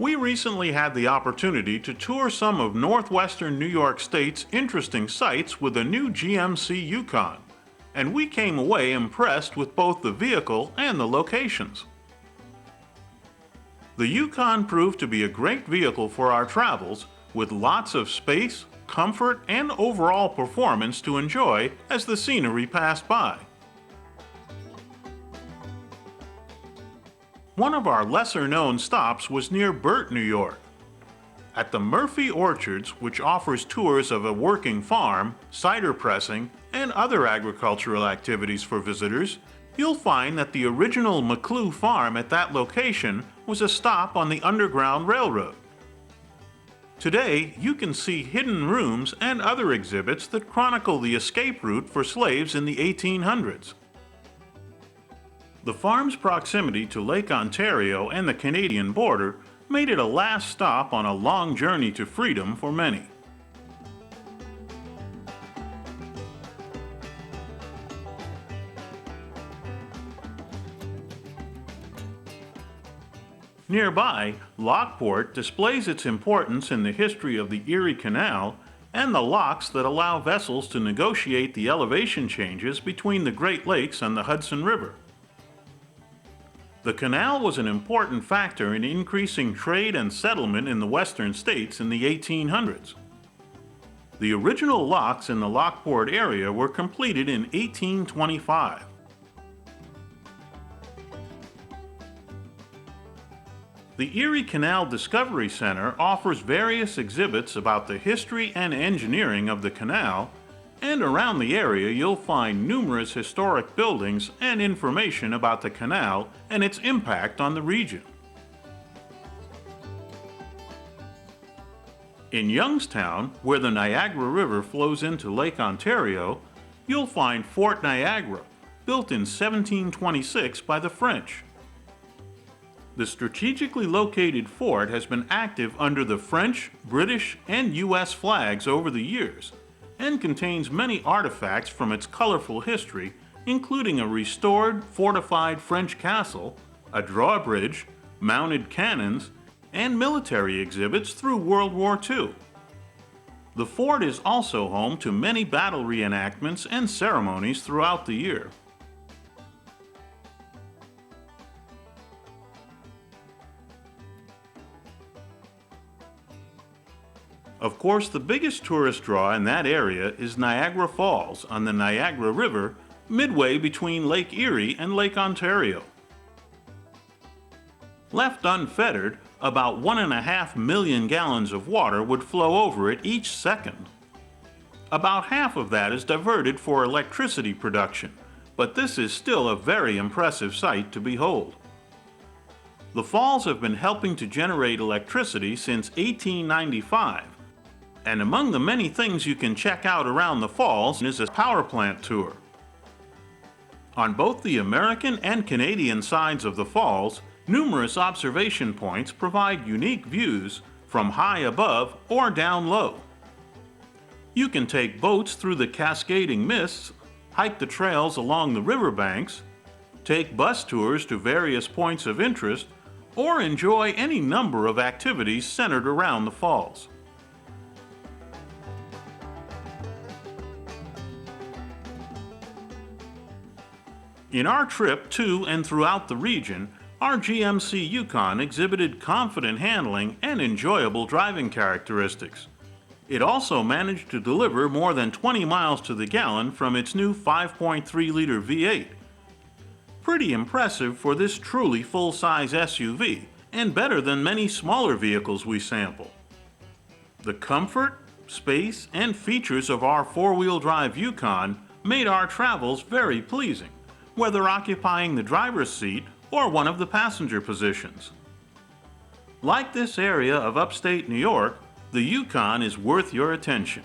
We recently had the opportunity to tour some of northwestern New York State's interesting sites with a new GMC Yukon, and we came away impressed with both the vehicle and the locations. The Yukon proved to be a great vehicle for our travels, with lots of space, comfort, and overall performance to enjoy as the scenery passed by. One of our lesser-known stops was near Burt, New York. At the Murphy Orchards, which offers tours of a working farm, cider pressing, and other agricultural activities for visitors, you'll find that the original McClue farm at that location was a stop on the Underground Railroad. Today, you can see hidden rooms and other exhibits that chronicle the escape route for slaves in the 1800s. The farm's proximity to Lake Ontario and the Canadian border made it a last stop on a long journey to freedom for many. Nearby, Lockport displays its importance in the history of the Erie Canal and the locks that allow vessels to negotiate the elevation changes between the Great Lakes and the Hudson River. The canal was an important factor in increasing trade and settlement in the western states in the 1800s. The original locks in the Lockport area were completed in 1825. The Erie Canal Discovery Center offers various exhibits about the history and engineering of the canal, and around the area you'll find numerous historic buildings and information about the canal and its impact on the region. In Youngstown, where the Niagara River flows into Lake Ontario, you'll find Fort Niagara, built in 1726 by the French. The strategically located fort has been active under the French, British, and U.S. flags over the years, and contains many artifacts from its colorful history, including a restored, fortified French castle, a drawbridge, mounted cannons, and military exhibits through World War II. The fort is also home to many battle reenactments and ceremonies throughout the year. Of course, the biggest tourist draw in that area is Niagara Falls on the Niagara River, midway between Lake Erie and Lake Ontario. Left unfettered, about 1.5 million gallons of water would flow over it each second. About half of that is diverted for electricity production, but this is still a very impressive sight to behold. The falls have been helping to generate electricity since 1895. And among the many things you can check out around the falls is a power plant tour. On both the American and Canadian sides of the falls, numerous observation points provide unique views from high above or down low. You can take boats through the cascading mists, hike the trails along the riverbanks, take bus tours to various points of interest, or enjoy any number of activities centered around the falls. In our trip to and throughout the region, our GMC Yukon exhibited confident handling and enjoyable driving characteristics. It also managed to deliver more than 20 miles to the gallon from its new 5.3-liter V8. Pretty impressive for this truly full-size SUV, and better than many smaller vehicles we sample. The comfort, space, and features of our four-wheel drive Yukon made our travels very pleasing, whether occupying the driver's seat or one of the passenger positions. Like this area of upstate New York, the Yukon is worth your attention.